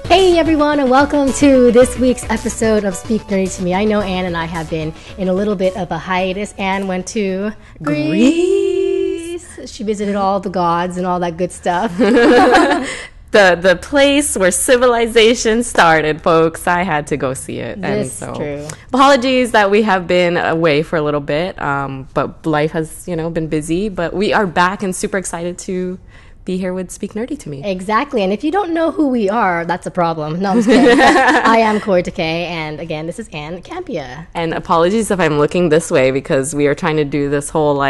Hey everyone, and welcome to this week's episode of Speak Nerdy to Me. I know Anne and I have been in a little bit of a hiatus. Anne went to Greece. She visited all the gods and all that good stuff. The place where civilization started, folks. I had to go see it. This is true. Apologies that we have been away for a little bit, but life has, been busy. But we are back and super excited to be here with Speak Nerdy to Me. Exactly. And if you don't know who we are, that's a problem. No, I'm just kidding. I am Kaori Takei, and again, this is Anne Campia. And apologies if I'm looking this way because we are trying to do this whole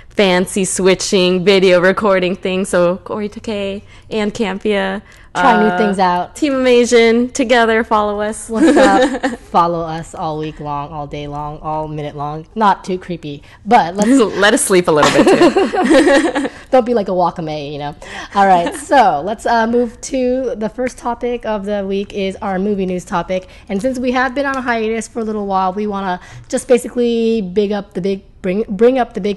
fancy switching video recording thing. So Kaori Takei, Anne Campia. Try new things out. Team Amazing together. Follow us. What's up? Follow us all week long, all day long, all minute long. Not too creepy, but let us sleep a little bit too. Don't be like a wakame, All right, so let's move to the first topic of the week is our movie news topic. And since we have been on a hiatus for a little while, we want to just basically bring up the big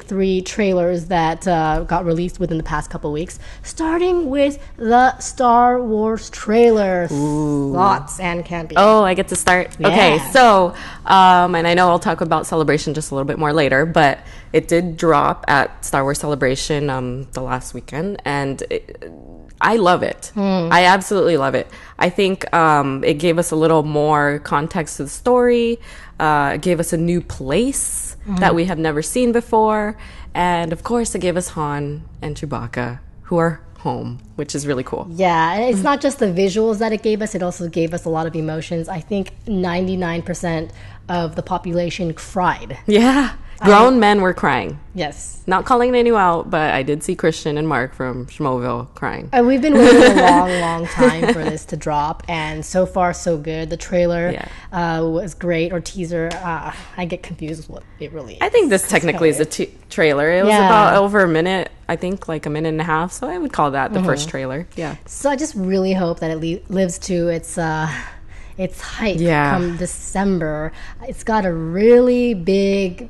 three trailers that got released within the past couple weeks, starting with the Star Wars trailer. Ooh. Thoughts and Campy. Oh, I get to start? Yeah. Okay, so, and I know I'll talk about Celebration just a little bit more later, but it did drop at Star Wars Celebration the last weekend, and I love it. I absolutely love it. I think it gave us a little more context to the story. It gave us a new place that we have never seen before. And, of course, it gave us Han and Chewbacca, who are home, which is really cool. Yeah, and it's not just the visuals that it gave us. It also gave us a lot of emotions. I think 99% of the population cried. Yeah. Grown men were crying. Yes. Not calling anyone out, but I did see Christian and Mark from Schmoville crying. We've been waiting a long time for this to drop, and so far so good. The trailer was great, or teaser. I get confused with what it really is. I think this technically is a trailer. It was about over a minute, I think like a minute and a half, so I would call that the first trailer. Yeah. So I just really hope that it lives to its hype come December. It's got a really big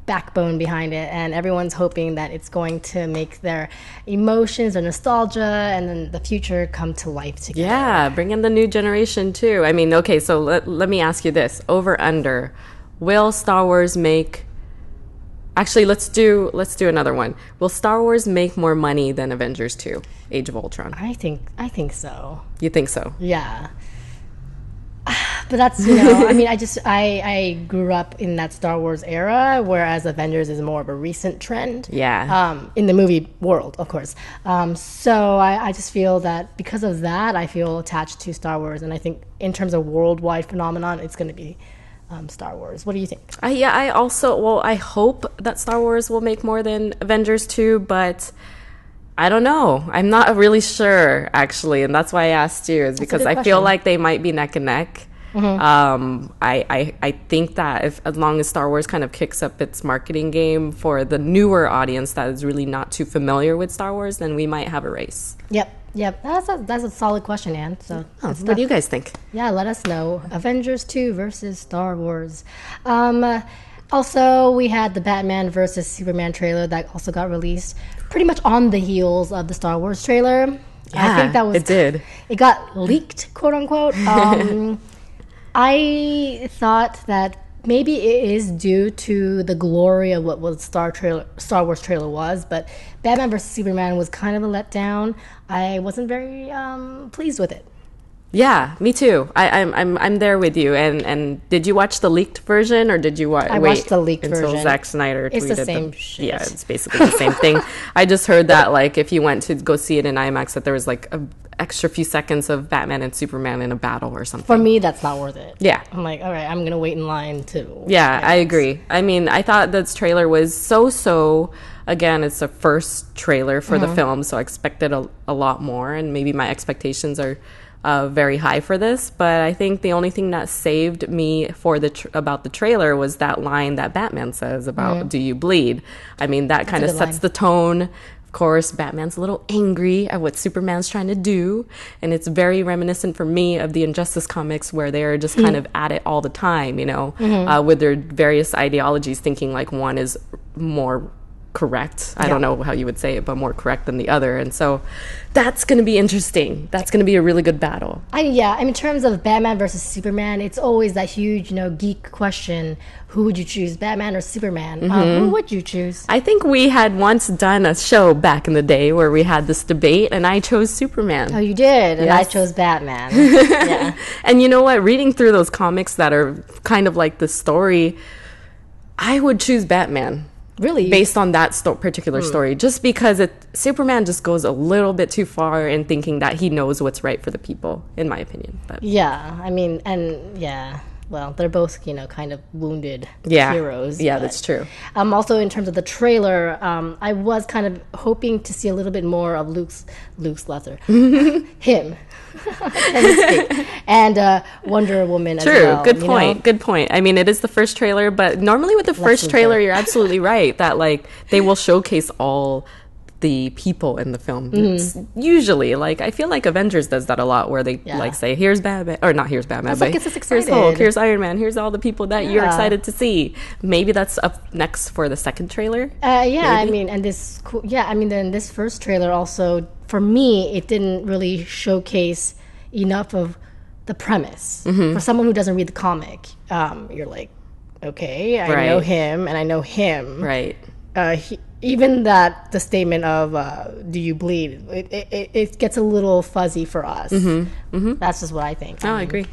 backbone behind it, and everyone's hoping that it's going to make their emotions or nostalgia and then the future come to life together. Yeah, bring in the new generation too. I mean, okay, so let me ask you this. Over under, will Star Wars make... Actually, let's do another one. Will Star Wars make more money than Avengers 2, Age of Ultron? I think so. You think so? Yeah. But that's, I grew up in that Star Wars era, whereas Avengers is more of a recent trend. Yeah. In the movie world, of course. So I just feel that because of that, I feel attached to Star Wars. And I think in terms of worldwide phenomenon, it's going to be Star Wars. What do you think? I hope that Star Wars will make more than Avengers 2, but I don't know. I'm not really sure, actually, and that's why I asked you, is because I feel like they might be neck and neck. I think that as long as Star Wars kind of kicks up its marketing game for the newer audience that is really not too familiar with Star Wars, then we might have a race. Yep. That's a solid question, Anne. So what do you guys think? Yeah, let us know. Avengers 2 versus Star Wars. Also, we had the Batman versus Superman trailer that also got released pretty much on the heels of the Star Wars trailer. Yeah, I think that was... It did. It got leaked, quote unquote. I thought that maybe it is due to the glory of what was Star Wars trailer was, but Batman vs. Superman was kind of a letdown. I wasn't very pleased with it. Yeah, me too. I'm there with you. And did you watch the leaked version, or did you watch? I watched the leaked until version. Zack Snyder tweeted It's the same shit. Yeah, it's basically the same thing. I just heard that if you went to go see it in IMAX, that there was an extra few seconds of Batman and Superman in a battle or something. For me, that's not worth it. Yeah, I'm like, all right, I'm gonna wait in line too. Yeah, I agree. I mean, I thought this trailer was so. Again, it's a first trailer for the film, so I expected a lot more, and maybe my expectations are very high for this. But I think the only thing that saved me for about the trailer was that line that Batman says about "Do you bleed?" I mean, that kind of sets the tone Of course, Batman's a little angry at what Superman's trying to do, and it's very reminiscent for me of the Injustice comics, where they're just kind of at it all the time, you know, with their various ideologies, thinking like one is more correct. I don't know how you would say it, but more correct than the other. And so that's going to be interesting. That's going to be a really good battle. In terms of Batman versus Superman, it's always that huge, geek question. Who would you choose, Batman or Superman? Who would you choose? I think we had once done a show back in the day where we had this debate, and I chose Superman. Oh, you did? And I chose Batman. Yeah. And you know what? Reading through those comics that are kind of like the story, I would choose Batman. Really? Based on that particular story, just because Superman just goes a little bit too far in thinking that he knows what's right for the people, in my opinion. But well, they're both, kind of wounded heroes. Yeah, that's true. Also, in terms of the trailer, I was kind of hoping to see a little bit more of Luke's Lesser, him, and Wonder Woman as well. True, good point. I mean, it is the first trailer, but normally with the first trailer, you're absolutely right that like they will showcase all the people in the film. Usually, like, I feel like Avengers does that a lot, where they like say, here's Batman, or not here's Batman, that's but what gets us excited. Here's Hulk, here's Iron Man, here's all the people that you're excited to see. Maybe that's up next for the second trailer. Then this first trailer also, for me, it didn't really showcase enough of the premise. For someone who doesn't read the comic, you're like, okay, I know him and I know him. Right. Even the statement of do you bleed, it gets a little fuzzy for us. That's just what I think. I agree.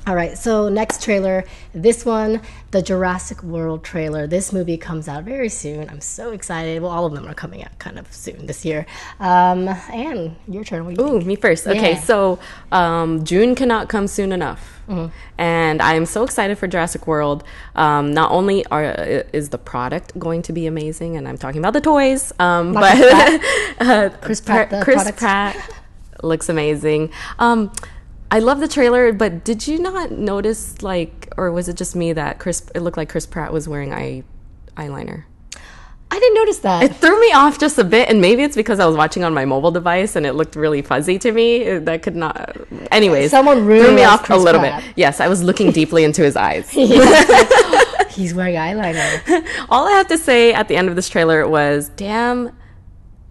All right, so next trailer, this one, the Jurassic World trailer. This movie comes out very soon. I'm so excited. Well, all of them are coming out kind of soon this year. Anne, your turn. What do you think? Me first. Okay, so June cannot come soon enough. And I'm so excited for Jurassic World. Not only is the product going to be amazing, and I'm talking about the toys, but Chris Pratt looks amazing. I love the trailer, but did you not notice, or was it just me that it looked like Chris Pratt was wearing eyeliner? I didn't notice that. It threw me off just a bit, and maybe it's because I was watching on my mobile device and it looked really fuzzy to me. That could not... Anyways, someone threw me off Chris a little Pratt. bit. Yes, I was looking deeply into his eyes. He's wearing eyeliner. All I have to say at the end of this trailer was, damn,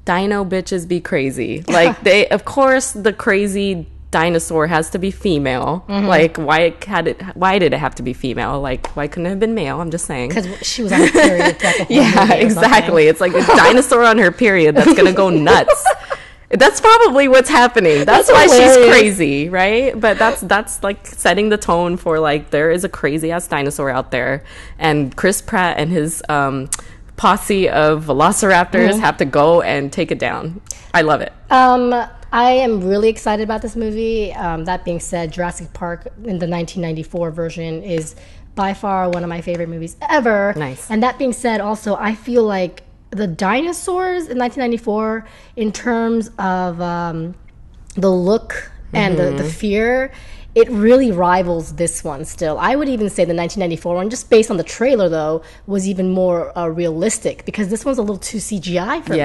dino bitches be crazy. Like, of course, the crazy dinosaur has to be female. Like, why did it have to be female? Like, why couldn't it have been male? I'm just saying, because she was on her period. Yeah, exactly. It's like a dinosaur on her period that's gonna go nuts. That's probably what's happening. That's why hilarious. She's crazy, right? But that's like setting the tone for, like, there is a crazy ass dinosaur out there, and Chris Pratt and his posse of velociraptors have to go and take it down. I love it. I am really excited about this movie. That being said, Jurassic Park in the 1994 version is by far one of my favorite movies ever. Nice. And that being said, also, I feel like the dinosaurs in 1994, in terms of the look and the fear, it really rivals this one still. I would even say the 1994 one, just based on the trailer, though, was even more realistic, because this one's a little too CGI for me.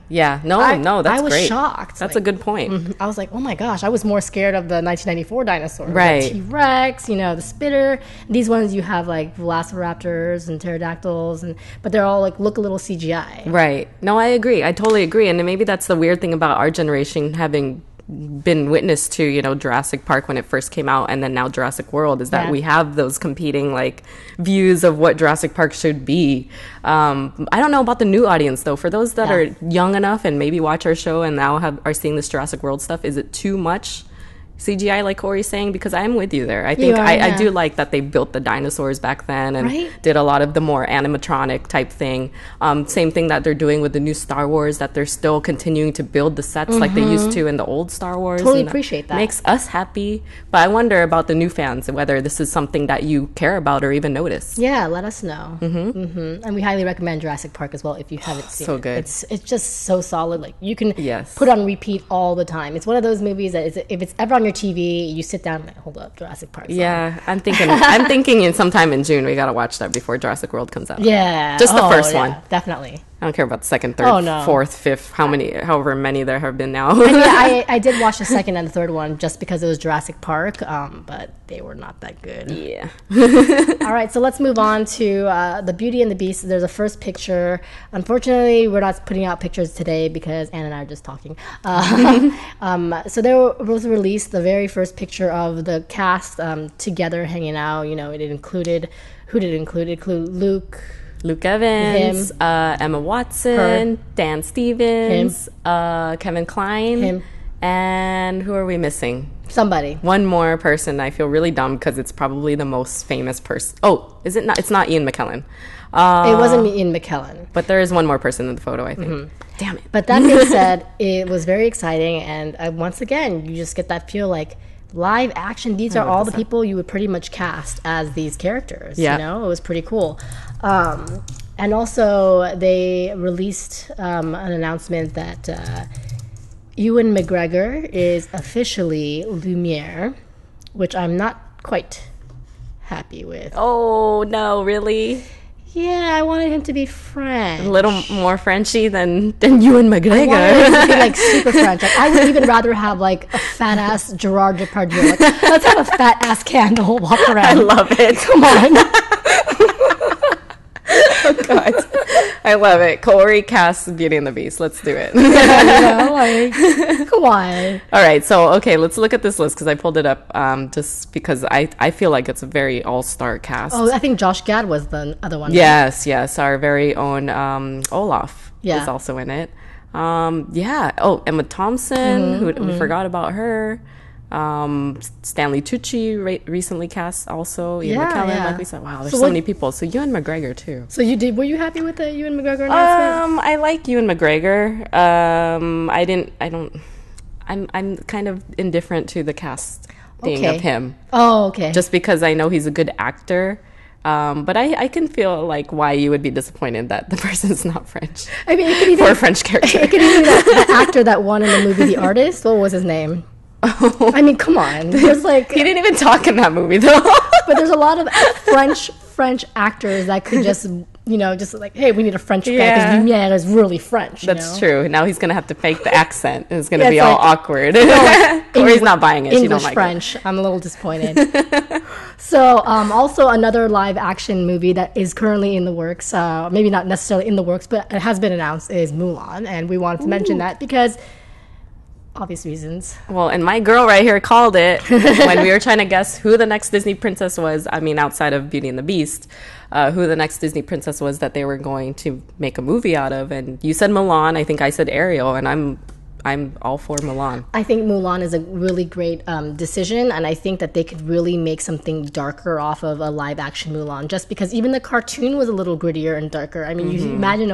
Yeah. No, that's great. I was shocked. That's a good point. I was like, oh my gosh, I was more scared of the 1994 dinosaurs. Right. The T-Rex, the spitter. These ones you have like velociraptors and pterodactyls, but they're all like look a little CGI. Right. No, I agree. I totally agree. And maybe that's the weird thing about our generation having been witness to, Jurassic Park when it first came out, and then now Jurassic World, is that we have those competing like views of what Jurassic Park should be. I don't know about the new audience though. For those that are young enough and maybe watch our show and now are seeing this Jurassic World stuff, is it too much CGI, like Kaori's saying? Because I'm with you there. I think I do like that they built the dinosaurs back then and did a lot of the more animatronic type thing. Same thing that they're doing with the new Star Wars, that they're still continuing to build the sets like they used to in the old Star Wars. Totally appreciate that. Makes us happy. But I wonder about the new fans, whether this is something that you care about or even notice. Yeah, let us know. And we highly recommend Jurassic Park as well if you haven't seen it. So good. It's just so solid. Like, you can put it on repeat all the time. It's one of those movies that if it's ever on your TV, you sit down and hold up, Jurassic Park. Yeah, I'm thinking in sometime in June we gotta watch that before Jurassic World comes out. Yeah, just the first one. Definitely. I don't care about the second, third, Oh, no. fourth, fifth, however many there have been now. I did watch the second and the third one just because it was Jurassic Park, but they were not that good. Yeah. All right, so let's move on to the Beauty and the Beast. There's a first picture. Unfortunately, we're not putting out pictures today because Anna and I are just talking. So there was released the very first picture of the cast together hanging out. You know, it included, who did it include? It included Luke Evans, Emma Watson, her, Dan Stevens, Kevin Kline, and who are we missing? Somebody. One more person. I feel really dumb because it's probably the most famous person. Oh, is it not? It's not Ian McKellen. It wasn't Ian McKellen. But there is one more person in the photo, I think. Mm-hmm. Damn it. But that being said, it was very exciting. And once again, you just get that feel like live action. These are all the people you would pretty much cast as these characters. Yeah. You know, it was pretty cool. And also, they released an announcement that Ewan McGregor is officially Lumiere, which I'm not quite happy with. Oh, no, really? Yeah, I wanted him to be French. A little more Frenchy than Ewan McGregor. I wanted him to be like super French. Like, I would even rather have like a fat ass Gerard Depardieu. Like, let's have a fat ass candle walk around. I love it. Come on. Oh, God. I love it. Kaori casts Beauty and the Beast. Let's do it. Yeah, like, come on. All right. So, okay, let's look at this list because I pulled it up just because I feel like it's a very all-star cast. Oh, I think Josh Gad was the other one. Yes. Our very own Olaf is also in it. Yeah. Oh, Emma Thompson, who we forgot about her. Stanley Tucci recently cast also. Ian McKellen, like we said. Wow, there's so many people. So Ewan McGregor too. So were you happy with the Ewan McGregor announcement? I like Ewan McGregor. I'm kind of indifferent to the casting of him. Oh, okay. Just because I know he's a good actor. But I can feel like why you would be disappointed that the person's not French. I mean, it could even, for a French character. It could even be the actor that won in the movie The Artist. What was his name? Oh. I mean, come on. There's like he didn't even talk in that movie though. But there's a lot of French actors that could just just like, hey, we need a French guy because Lumiere is really French. That's true. Now he's gonna have to fake the accent, and it's gonna be all awkward. Or he's not buying it. English, she don't like French. it. I'm a little disappointed. So, also another live action movie that is currently in the works. Maybe not necessarily in the works, but it has been announced. Is Mulan, and we wanted to mention that because obvious reasons. Well, and my girl right here called it when we were trying to guess who the next Disney princess was. I mean, outside of Beauty and the Beast, who the next Disney princess was that they were going to make a movie out of. And you said Mulan. I think I said Ariel, and I'm all for Mulan. I think Mulan is a really great decision, and I think that they could really make something darker off of a live-action Mulan, just because even the cartoon was a little grittier and darker. I mean, you imagine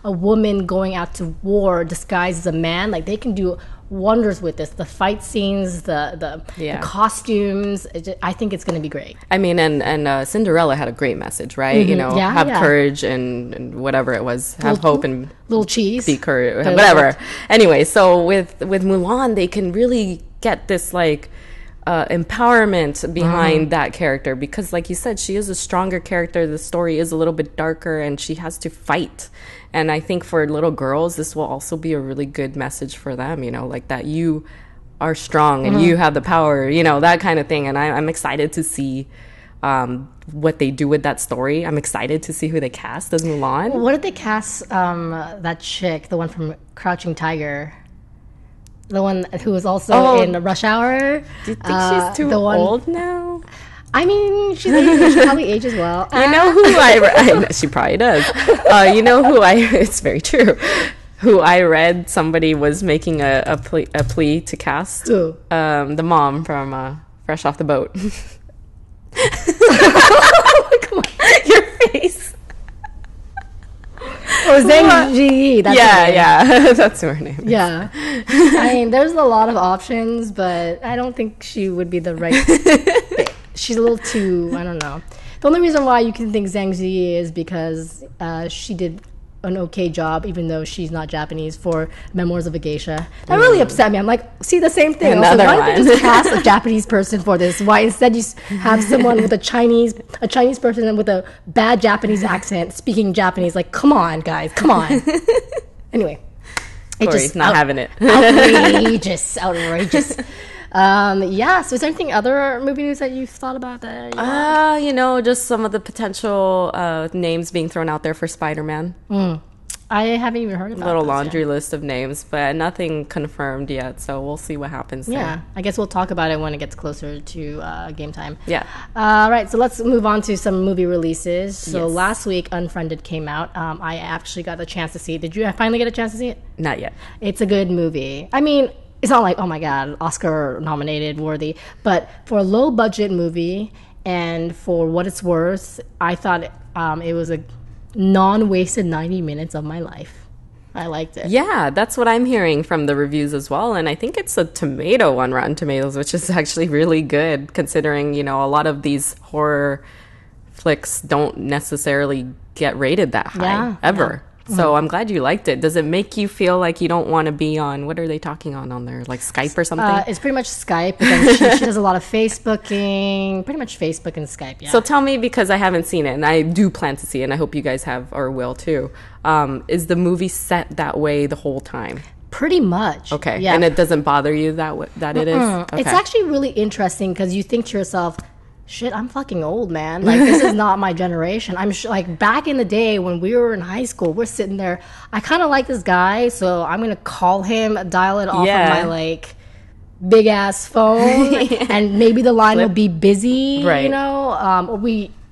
a woman going out to war disguised as a man. Like, they can do wonders with this. The fight scenes, the costumes. I think it's going to be great. I mean, and Cinderella had a great message, right? Have courage and whatever it was. Have hope and little cheese. Be courage, whatever. Anyway, so with Mulan, they can really get this like empowerment behind that character because, like you said, she is a stronger character. The story is a little bit darker, and she has to fight. And I think for little girls, this will also be a really good message for them, like that you are strong and you have the power, that kind of thing. And I'm excited to see what they do with that story. I'm excited to see who they cast as Mulan. What did they cast that chick, the one from Crouching Tiger? The one who was also in Rush Hour? Do you think she's too old now? I mean, she probably ages well. You know who she probably does. You know who it's very true. Who I read somebody was making a plea to cast? Who? The mom from Fresh Off the Boat. Come on. Your face. Oh, Zhang Ziyi. That's her name. Yeah. I mean, there's a lot of options, but I don't think she would be the right fit. She's a little too, I don't know. The only reason why you can think Zhang Ziyi is because she did an okay job, even though she's not Japanese, for Memoirs of a Geisha. That really upset me. I'm like, see, the same thing. Also, why didn't they just cast a Japanese person for this? Why instead you have someone with a Chinese person with a bad Japanese accent speaking Japanese? Like, come on, guys, come on. Anyway. Corey's not having it. Outrageous. Yeah, so is there anything other movie news that you've thought about that? Just some of the potential names being thrown out there for Spider-Man. I haven't even heard about a little laundry list of names, but nothing confirmed yet, so we'll see what happens there. I guess we'll talk about it when it gets closer to game time. Yeah. All right, so let's move on to some movie releases. So last week, Unfriended came out. I actually got the chance to see it. Did you finally get a chance to see it? Not yet. It's a good movie. I mean, it's not like, oh my God, Oscar nominated worthy, but for a low budget movie and for what it's worth, I thought it was a non-wasted 90 minutes of my life. I liked it. Yeah, that's what I'm hearing from the reviews as well. And I think it's a tomato on Rotten Tomatoes, which is actually really good considering, a lot of these horror flicks don't necessarily get rated that high ever. Yeah. So I'm glad you liked it. Does it make you feel like you don't want to be on, what are they talking on there? Like Skype or something? It's pretty much Skype. But then she does a lot of Facebooking, pretty much Facebook and Skype, yeah. So tell me, because I haven't seen it, and I do plan to see it, and I hope you guys have or will too. Is the movie set that way the whole time? Pretty much. Okay. Yeah. And it doesn't bother you that it is? Okay. It's actually really interesting because you think to yourself, shit, I'm fucking old, man. Like, this is not my generation. Like, back in the day when we were in high school, we're sitting there. I kind of like this guy, so I'm going to call him, dial it off of my, like, big-ass phone, and maybe the line will be busy,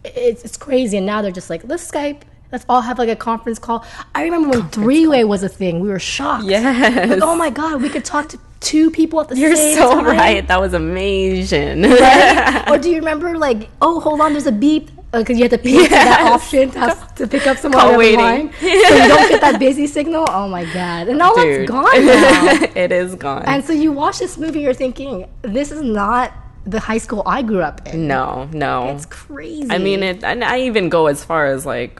it's crazy. And now they're just like, let's Skype. Let's all have, like, a conference call. I remember when three-way was a thing. We were shocked. Yes. Like, oh, my God, we could talk to two people at the same time. You're so right. That was amazing. Right? Or do you remember, like, oh, hold on, there's a beep? Because you had to pick that option to pick up someone on the line. So you don't get that busy signal. Oh, my God. And all that's gone now. It is gone. And so you watch this movie, you're thinking, this is not the high school I grew up in. No. It's crazy. I mean, and I even go as far as, like,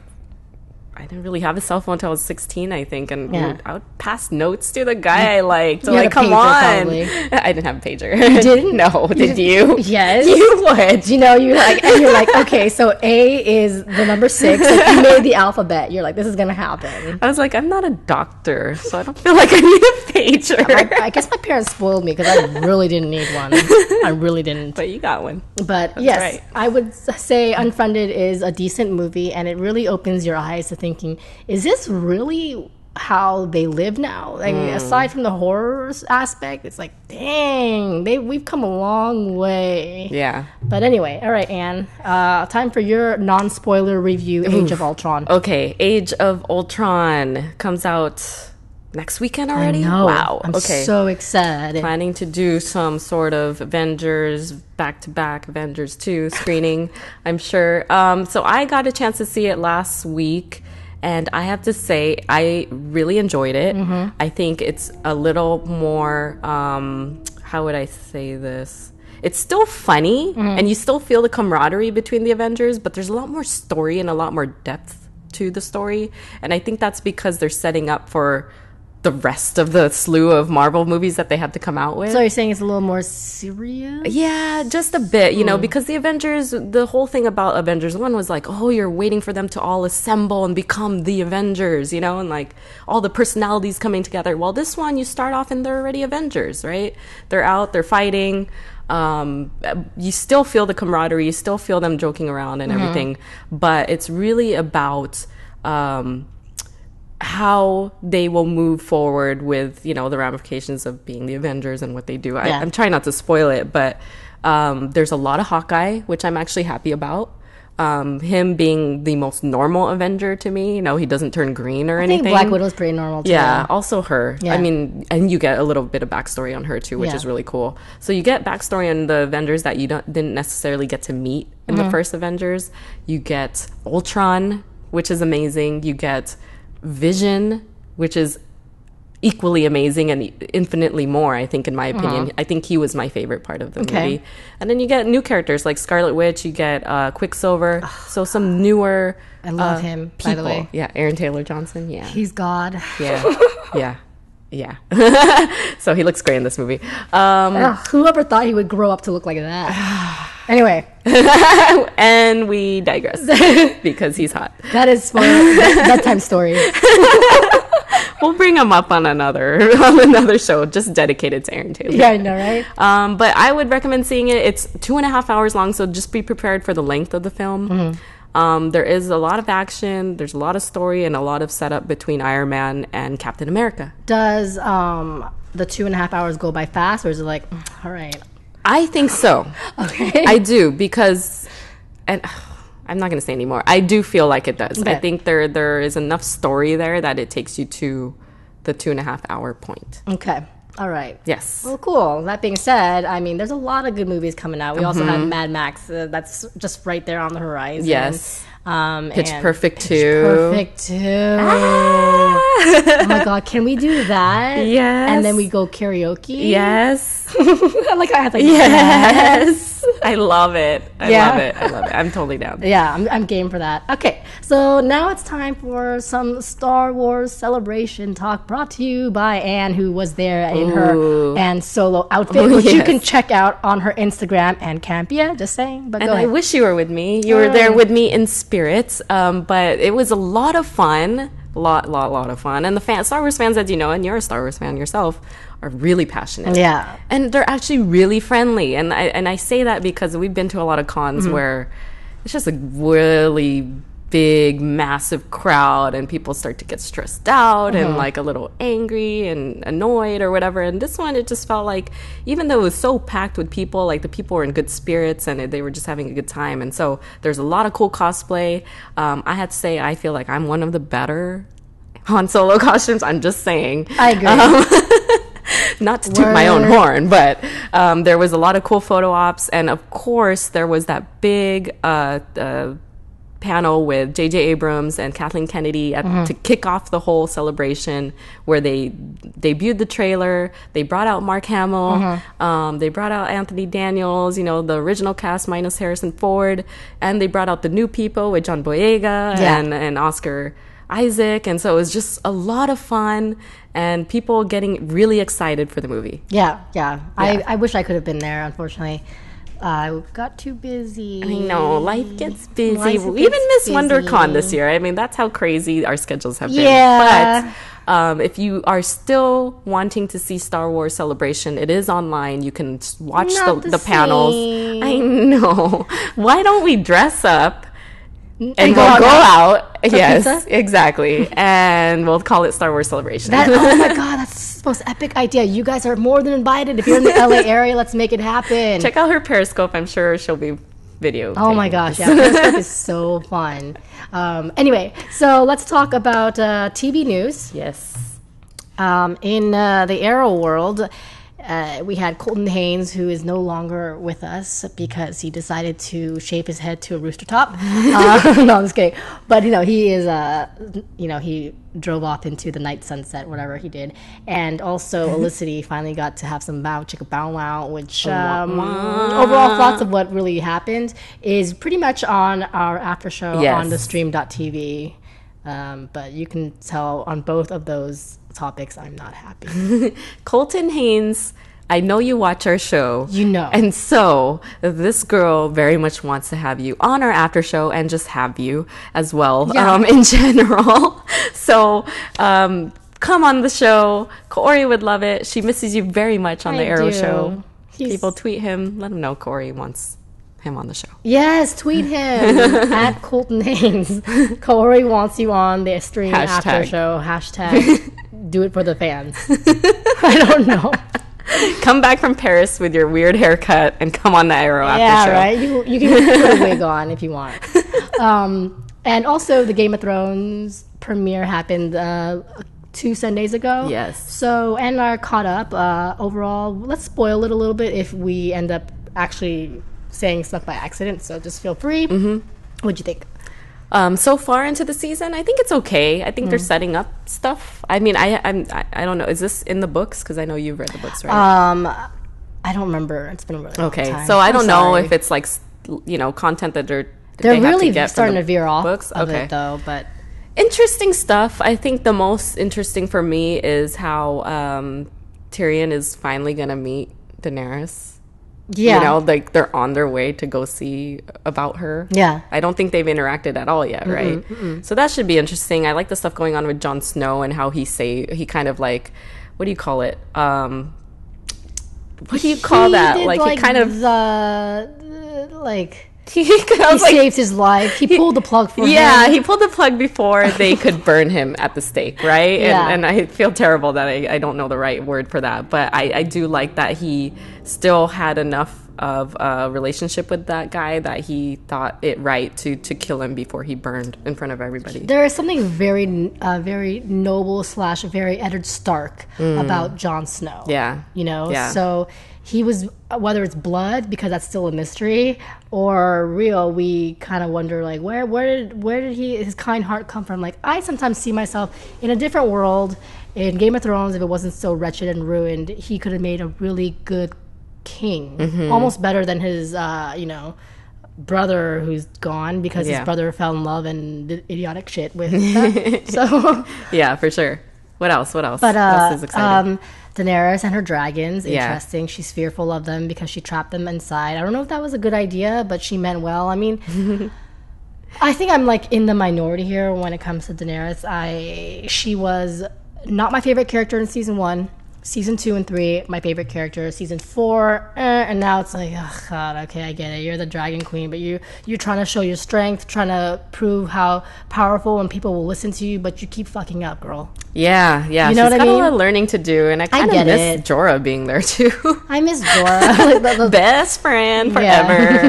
I didn't really have a cell phone until I was 16, I think, and I would pass notes to the guy I liked. Like, come on. Probably. I didn't have a pager. You didn't? No. Did you? Yes. You would. You're like, okay, so A is the number 6. Like, you made the alphabet. You're like, this is going to happen. I was like, I'm not a doctor, so I don't feel like I need a pager. I guess my parents spoiled me because I really didn't need one. I really didn't. But you got one. But yes, right. I would say Unfriended is a decent movie, and it really opens your eyes to thinking, is this really how they live now? I mean, aside from the horror aspect, it's like, dang, we've come a long way. Yeah. But anyway, all right, Anne, time for your non-spoiler review, Age of Ultron. Okay, Age of Ultron comes out next weekend already? I know. Wow. I'm so excited. Planning to do some sort of Avengers back-to-back Avengers 2 screening, I'm sure. So I got a chance to see it last week, and I have to say I really enjoyed it. Mm-hmm. I think it's a little more, how would I say this? It's still funny, and you still feel the camaraderie between the Avengers, but there's a lot more story and a lot more depth to the story. And I think that's because they're setting up for the rest of the slew of Marvel movies that they have to come out with. So you're saying it's a little more serious? Yeah, just a bit, you know, because the Avengers, the whole thing about Avengers 1 was like, oh, you're waiting for them to all assemble and become the Avengers, you know, and like all the personalities coming together. Well, this one, you start off and they're already Avengers, right? They're out, they're fighting. You still feel the camaraderie, you still feel them joking around and everything, but it's really about how they will move forward with, you know, the ramifications of being the Avengers and what they do. Yeah. I'm trying not to spoil it, but there's a lot of Hawkeye, which I'm actually happy about. Him being the most normal Avenger to me, you know, he doesn't turn green or anything. I think Black Widow's pretty normal too. Yeah, also her. Yeah. I mean, and you get a little bit of backstory on her too, which is really cool. So you get backstory on the Avengers that you didn't necessarily get to meet in the first Avengers. You get Ultron, which is amazing. You get Vision, which is equally amazing and infinitely more, I think, in my opinion. I think he was my favorite part of the movie. And then you get new characters like Scarlet Witch, you get Quicksilver, so some newer I love him, people. by the way. Yeah, Aaron Taylor Johnson, yeah. He's God. Yeah. So he looks great in this movie. Whoever thought he would grow up to look like that? Anyway. And we digress because he's hot. That is for bedtime story. We'll bring him up on another show just dedicated to Aaron Taylor. Yeah, I know, right? But I would recommend seeing it. It's 2.5 hours long, so just be prepared for the length of the film. There is a lot of action, there's a lot of story, and a lot of setup between Iron Man and Captain America. Does the 2.5 hours go by fast, or is it like, all right? I think so. Okay. I do, because, and I'm not going to say anymore. I do feel like it does. Okay. I think there is enough story there that it takes you to the 2.5 hour point. Okay. All right. Yes. Well, cool. That being said, I mean, there's a lot of good movies coming out. We also have Mad Max. That's just right there on the horizon. Yes. Pitch and Perfect 2. Pitch Perfect 2. Oh my God. Can we do that? Yes. And then we go karaoke? Yes. I like how I had to yes. I love it. I love it. I'm totally down. Yeah, I'm game for that. Okay, so now it's time for some Star Wars celebration talk brought to you by Anne, who was there in her Anne Solo outfit, which you can check out on her Instagram and Campia, just saying. But and go ahead. I wish you were with me. You were there with me in spirits, but it was a lot of fun. Lot of fun. And the Star Wars fans, as you know, and you're a Star Wars fan yourself, are really passionate. Yeah. And they're actually really friendly. And I say that because we've been to a lot of cons where it's just a really big, massive crowd and people start to get stressed out and like a little angry and annoyed or whatever. And this one, it just felt like, even though it was so packed with people, like the people were in good spirits and they were just having a good time. And so there's a lot of cool cosplay. I had to say, I feel like I'm one of the better Han Solo costumes. I'm just saying. I agree. Not to toot my own horn, but there was a lot of cool photo ops. And of course, there was that big panel with J.J. Abrams and Kathleen Kennedy to kick off the whole celebration, where they debuted the trailer. They brought out Mark Hamill. They brought out Anthony Daniels, you know, the original cast minus Harrison Ford. And they brought out the new people with John Boyega and Oscar Isaac. And so it was just a lot of fun and people getting really excited for the movie. Yeah. I wish I could have been there, unfortunately. I got too busy. I know, life gets busy. We even missed WonderCon this year. I mean, that's how crazy our schedules have been. Yeah. But if you are still wanting to see Star Wars Celebration, it is online. You can watch the panels. I know. Why don't we dress up? And we'll go out. Yes, pizza? Exactly. And we'll call it Star Wars Celebration. Oh my God, that's the most epic idea. You guys are more than invited. If you're in the LA area, let's make it happen. Check out her Periscope. I'm sure she'll be video. Oh my gosh, yeah. Periscope is so fun. Anyway, so let's talk about TV news. Yes. In the Arrow world, we had Colton Haynes, who is no longer with us because he decided to shape his head to a rooster top. No, I'm just kidding. But, he is, he drove off into the night sunset, whatever he did. And also, Ollicity finally got to have some bow chicka bow wow, which overall thoughts of what really happened is pretty much on our after show on the stream.tv. But you can tell on both of those topics I'm not happy. Colton Haynes, I know you watch our show. You know. And so this girl very much wants to have you on our after show and just have you as well in general. So come on the show. Kaori would love it. She misses you very much on the Arrow show. People tweet him. Let him know Kaori wants him on the show. Yes, tweet him at Colton Haynes. Kaori wants you on the stream after show. Hashtag do it for the fans. I don't know. Come back from Paris with your weird haircut and come on the Arrow after show. Yeah, right. You can put a wig on if you want. And also the Game of Thrones premiere happened 2 Sundays ago. Yes. So and are caught up. Overall, let's spoil it a little bit if we end up actually saying stuff by accident, so just feel free. What'd you think? So far into the season, I think it's okay. I think they're setting up stuff. I mean, I don't know. Is this in the books? Because I know you've read the books, right? I don't remember. It's been a really long time. So I don't know if it's like, content that they're really have to starting to veer off books. of it though. But interesting stuff. I think the most interesting for me is how Tyrion is finally gonna meet Daenerys. Yeah. Like they're on their way to go see about her. Yeah. I don't think they've interacted at all yet, right? So that should be interesting. I like the stuff going on with Jon Snow and how he kind of like, what do you call it? What do you call that? Like he kind of he saved his life. He pulled the plug for him. Yeah, he pulled the plug before they could burn him at the stake, right? Yeah. And I feel terrible that I don't know the right word for that. But I do like that he still had enough of a relationship with that guy that he thought it right to kill him before he burned in front of everybody. There is something very noble / very Eddard Stark about Jon Snow. Yeah. So he was, whether it's blood, because that's still a mystery, or real, we kind of wonder, like, where did his kind heart come from? Like, I sometimes see myself in a different world. In Game of Thrones, if it wasn't so wretched and ruined, he could have made a really good king, almost better than his, brother who's gone, because his brother fell in love and did idiotic shit with that. So yeah, for sure. What else? But what else is exciting? Daenerys and her dragons, interesting. She's fearful of them because she trapped them inside. I don't know if that was a good idea, but she meant well. I mean, I think I'm like in the minority here when it comes to Daenerys. She was not my favorite character in season 1. Season 2 and 3, my favorite character. Season 4, and now it's like, oh god, okay, I get it. You're the dragon queen, but you're trying to show your strength, trying to prove how powerful and people will listen to you, but you keep fucking up, girl. Yeah. You know She's what I got mean? a lot of learning to do, and I kind of miss Jorah being there too. I miss Jorah. Best friend forever.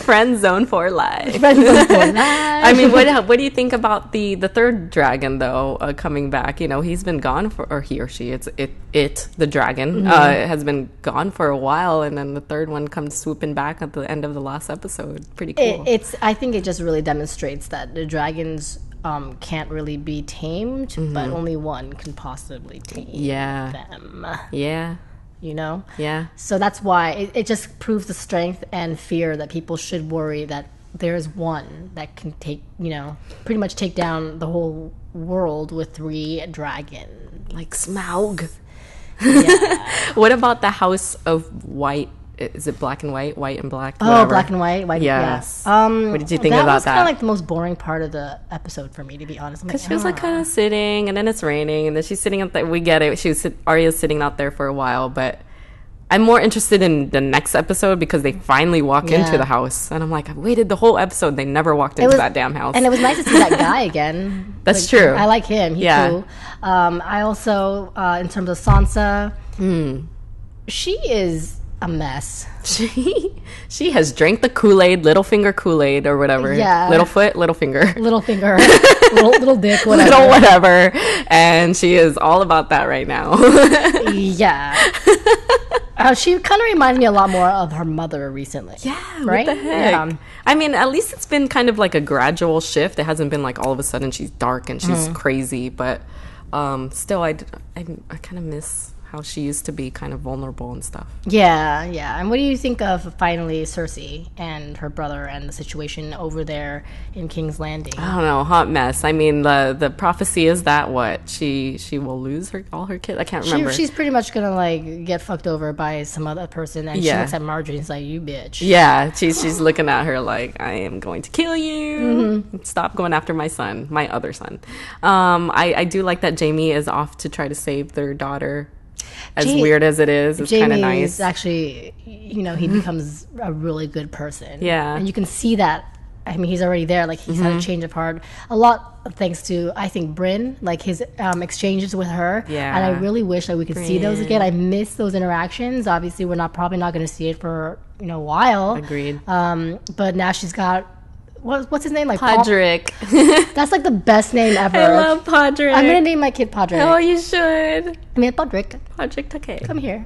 Friend zone for life. I mean, what do you think about the third dragon though coming back? He's been gone or he or she. The dragon has been gone for a while, and then the third one comes swooping back at the end of the last episode. Pretty cool. I think it just really demonstrates that the dragons can't really be tamed, but only one can possibly tame them. Yeah. Yeah. So that's why it just proves the strength and fear that people should worry that there's one that can pretty much take down the whole world with 3 dragons. Like Smaug. Yeah. What about the House of White? Is it black and white? White and black? Oh, black and white. Yes. Yeah. What did you think about that? That was kind of like the most boring part of the episode for me, to be honest. Because she was like kind of sitting, and then it's raining, and then she's sitting out there. We get it. Arya's sitting out there for a while, but I'm more interested in the next episode because they finally walk into the house. And I'm like, I've waited the whole episode. They never walked into that damn house. And it was nice to see that guy again. That's true. I like him. He's cool. I also, in terms of Sansa, she is a mess. She has drank the Kool-Aid, Littlefinger Kool-Aid or whatever. Yeah. Littlefoot, Littlefinger. Littlefinger. little dick, whatever. Little whatever. And she is all about that right now. Yeah. She kind of reminds me a lot more of her mother recently. Yeah, right? What the heck? Yeah. I mean, at least it's been kind of like a gradual shift. It hasn't been like all of a sudden she's dark and she's crazy, but still, I kind of miss how she used to be kind of vulnerable and stuff. Yeah. And what do you think of finally Cersei and her brother and the situation over there in King's Landing? I don't know, hot mess. I mean, the prophecy is that what? She will lose all her kids? I can't remember. She's pretty much gonna like get fucked over by some other person, and she looks at Marjorie and is like, "You bitch." Yeah, she's looking at her like, "I am going to kill you. Stop going after my son, my other son." I do like that Jaime is off to try to save their daughter. As weird as it is, it's kind of nice. Actually, he becomes a really good person. Yeah. And you can see that. I mean, he's already there. Like, he's had a change of heart. A lot thanks to, I think, Brynn, like his exchanges with her. Yeah. And I really wish that we could see those again. I miss those interactions. Obviously, we're probably not going to see it for, a while. Agreed. But now she's got what's his name? Like Podrick. That's like the best name ever. I love Podrick. I'm gonna name my kid Podrick. Oh, you should. I mean, Podrick. Podrick Takei. Come here.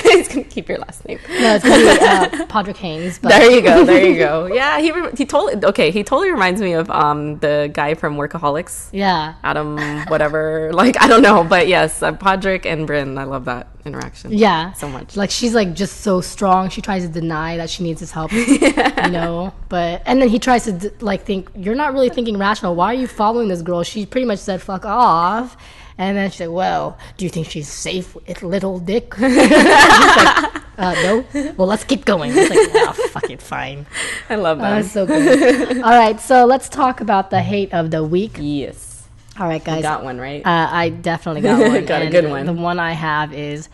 He's gonna keep your last name. No, it's gonna be Podrick Haynes. But. There you go. There you go. Yeah, he totally reminds me of the guy from Workaholics. Yeah. Adam, whatever. Like, I don't know, but yes, Podrick and Bryn. I love that interaction. Yeah, so much. Like, she's like just so strong. She tries to deny that she needs his help. You know, and then he tries to like think you're not really thinking rational. Why are you following this girl? She pretty much said fuck off. And then she's like, well, do you think she's safe with little dick? He's like, no. Well, let's keep going. It's like, oh, fucking fine. I love that. That's so good. All right, so let's talk about the hate of the week. Yes. All right, guys. You got one, right? I definitely got one. Got a good one. The one I have is...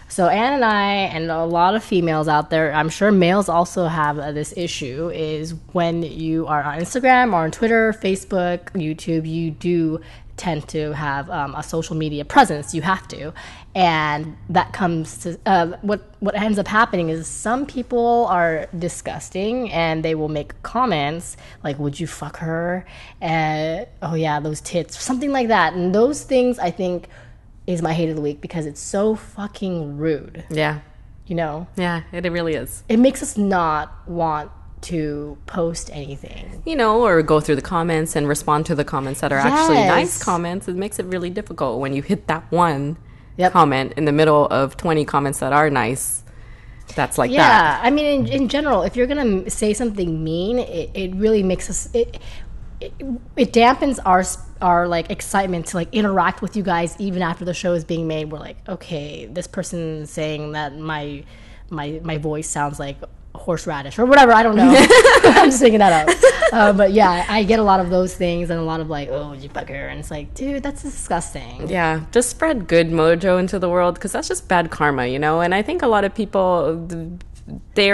So Anne and I, and a lot of females out there, I'm sure males also have this issue, is when you are on Instagram or on Twitter, Facebook, YouTube, you do tend to have a social media presence. You have to. And that comes to what ends up happening is some people are disgusting and they will make comments like, would you fuck her? Oh yeah, those tits, something like that. And those things, I think, is my hate of the week because it's so fucking rude. Yeah. You know? Yeah, it really is. It makes us not want to post anything. You know, or go through the comments and respond to the comments that are actually nice comments. It makes it really difficult when you hit that one comment in the middle of 20 comments that are nice. That's like that. Yeah, I mean, in general, if you're going to say something mean, it really makes us... It dampens our like excitement to like interact with you guys even after the show is being made. We're like, okay, this person saying that my voice sounds like horseradish or whatever. I don't know. I'm just making that up. But yeah, I get a lot of those things and a lot of like, oh, you bugger, and it's like, dude, that's disgusting. Yeah, just spread good mojo into the world because that's just bad karma, you know. And I think a lot of people, they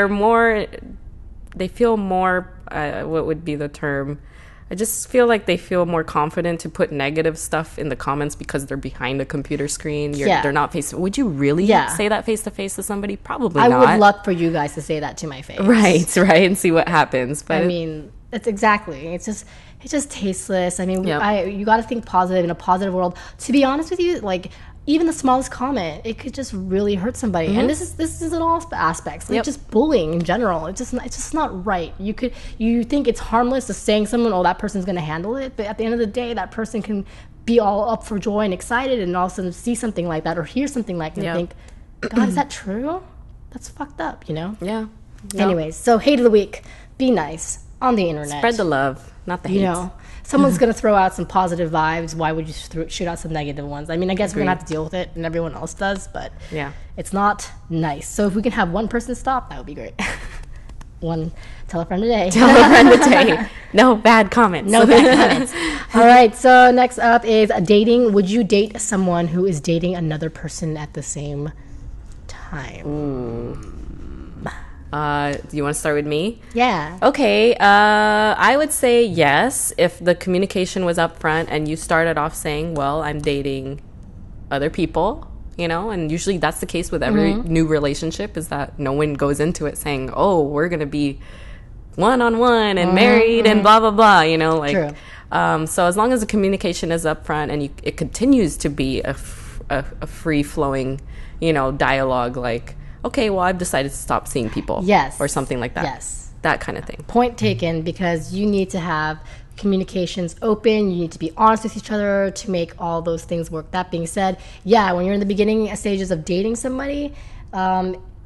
feel more. What would be the term? I just feel like they feel more confident to put negative stuff in the comments because they're behind a computer screen. They're not face. Would you really say that face to face to somebody? Probably not. I would love for you guys to say that to my face. Right, and see what happens. But I mean, it's exactly. It's just tasteless. I mean, you got to think positive in a positive world. To be honest with you, like, even the smallest comment, it could just really hurt somebody. Mm-hmm. And this is in all aspects. Like just bullying in general. It's just not right. You think it's harmless just saying someone, oh, that person's gonna handle it, but at the end of the day, that person can be all up for joy and excited, and all of a sudden see something like that or hear something like that and think, God, is that true? That's fucked up, you know? Yeah. Anyways, so hate of the week. Be nice on the internet. Spread the love, not the hate. You know, someone's going to throw out some positive vibes. Why would you shoot out some negative ones? I mean, I guess we're going to have to deal with it, and everyone else does, but it's not nice. So if we can have one person stop, that would be great. Tell a friend today. Tell a friend today. No bad comments. No bad comments. All right, so next up is dating. Would you date someone who is dating another person at the same time? Ooh. Do you want to start with me? Yeah. Okay. I would say yes if the communication was up front and you started off saying, well, I'm dating other people, you know, and usually that's the case with every new relationship, is that no one goes into it saying, oh, we're going to be one-on-one and married and blah, blah, blah, you know, like, True. So as long as the communication is up front and it continues to be a free-flowing, you know, dialogue, like, okay, well, I've decided to stop seeing people. Yes. Or something like that. Yes. That kind of thing. Point taken, because you need to have communications open. You need to be honest with each other to make all those things work. That being said, when you're in the beginning stages of dating somebody,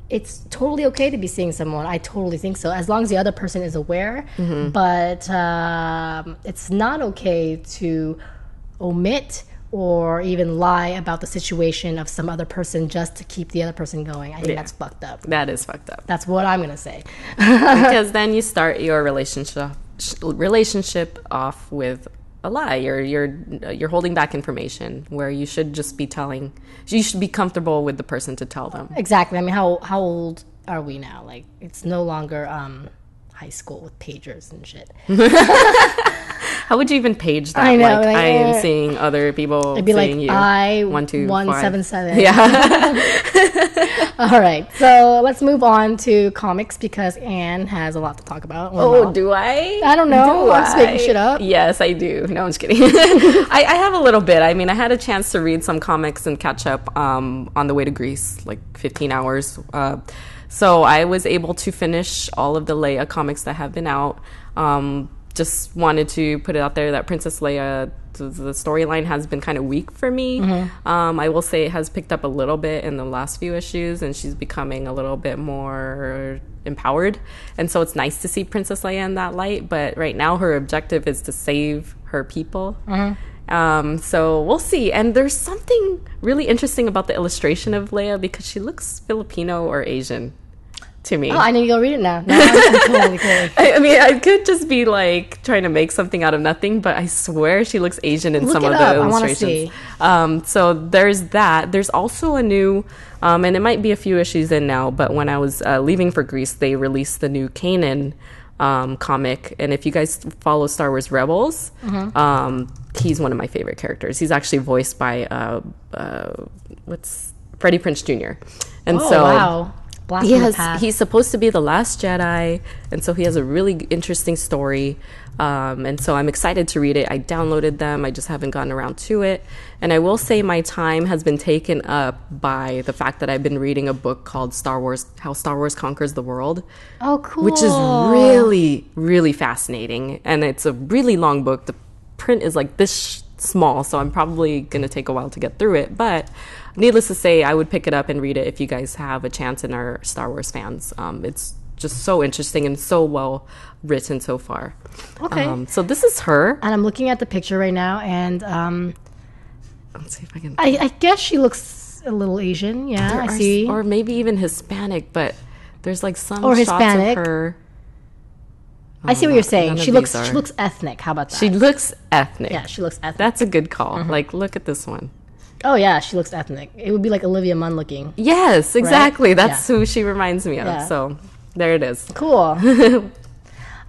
it's totally okay to be seeing someone. I totally think so, as long as the other person is aware. But it's not okay to omit or even lie about the situation of some other person just to keep the other person going. I think that's fucked up. That is fucked up. That's what I'm going to say. Because then you start your relationship off with a lie. You're holding back information where you should just be telling. You should be comfortable with the person to tell them. Exactly. I mean, how old are we now? Like, it's no longer high school with pagers and shit. How would you even page that? I know. Like, I am seeing other people. It'd be like you. I 1 2 177. Yeah. All right, so let's move on to comics because Anne has a lot to talk about. Oh, do I? I don't know. I'm just making shit up. Yes, I do. No, I'm just kidding. I have a little bit. I mean, I had a chance to read some comics and catch up on the way to Greece, like 15 hours. So I was able to finish all of the Leia comics that have been out. Just wanted to put it out there that Princess Leia, the storyline has been kind of weak for me. I will say it has picked up a little bit in the last few issues, and she's becoming a little bit more empowered. And so it's nice to see Princess Leia in that light. But right now her objective is to save her people. So we'll see. And there's something really interesting about the illustration of Leia because she looks Filipino or Asian to me. Oh, I need to go read it now. I'm totally. I mean, I could just be like trying to make something out of nothing, but I swear she looks Asian in some of the illustrations. I want to see. So there's that. There's also a new, and it might be a few issues in now, but when I was leaving for Greece, they released the new Kanan comic. And if you guys follow Star Wars Rebels, he's one of my favorite characters. He's actually voiced by Freddie Prinze Jr. And wow. He's supposed to be the last Jedi, and so he has a really interesting story. And so I'm excited to read it. I downloaded them. I just haven't gotten around to it. And I will say my time has been taken up by the fact that I've been reading a book called Star Wars, How Star Wars Conquers the World. Oh, cool. Which is really, really fascinating. And it's a really long book. The print is like this small, so I'm probably going to take a while to get through it. But needless to say, I would pick it up and read it if you guys have a chance and are Star Wars fans. It's just so interesting and so well written so far. Okay. So this is her. And I'm looking at the picture right now, and let's see if I can... I guess she looks a little Asian. Yeah, I see. Or maybe even Hispanic, but there's like some or shots Hispanic. of her... I see what you're saying. She looks ethnic. How about that? She looks ethnic. Yeah, she looks ethnic. That's a good call. Like, look at this one. Oh, yeah, she looks ethnic. It would be like Olivia Munn looking. Yes, exactly. Right? That's who she reminds me of. Yeah. So, there it is. Cool.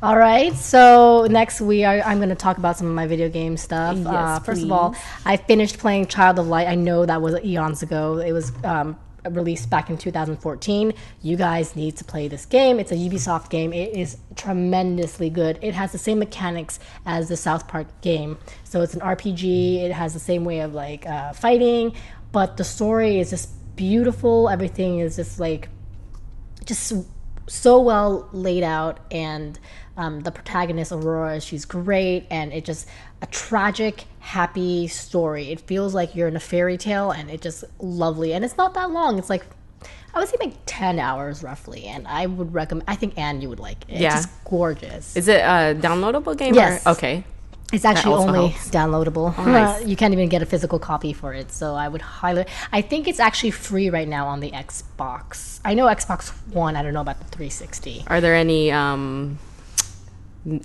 All right, so next I'm going to talk about some of my video game stuff. Yes, first of all, I finished playing Child of Light. I know that was eons ago. It was released back in 2014. You guys need to play this game. It's a Ubisoft game. It is tremendously good. It has the same mechanics as the South Park game. So it's an RPG. It has the same way of like fighting, but the story is just beautiful. Everything is just so well laid out, and the protagonist Aurora, she's great, and it just a tragic, happy story. It feels like you're in a fairy tale, and it's just lovely. And it's not that long. It's like, I would say like 10 hours roughly, and I would recommend. I think Anne, you would like it. Yeah. It's just gorgeous. Is it a downloadable game? Yes. Okay. It's actually only helps. downloadable. Oh, nice. You can't even get a physical copy for it, so I would highly... I think it's actually free right now on the Xbox. I know Xbox One. I don't know about the 360. Are there any...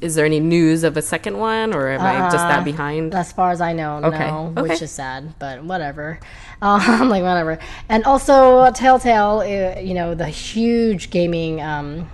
is there any news of a second one, or am I just that behind? As far as I know, Okay. no, Okay. which is sad, but whatever. Like, whatever. And also, Telltale, the huge gaming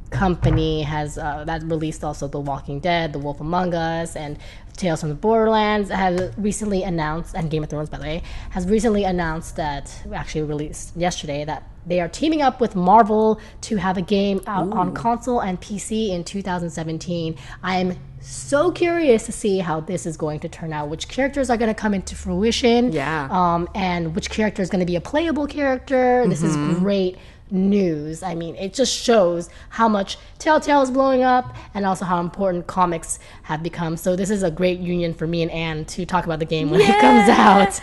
company has that released also The Walking Dead, The Wolf Among Us, and Tales from the Borderlands has recently announced, and Game of Thrones, by the way, has recently announced that, actually released yesterday, that they are teaming up with Marvel to have a game out on console and PC in 2017. I am so curious to see how this is going to turn out, which characters are going to come into fruition, and which character is going to be a playable character. This is great news. I mean, it just shows how much Telltale is blowing up and also how important comics have become. So this is a great union for me and Anne to talk about the game when it comes out.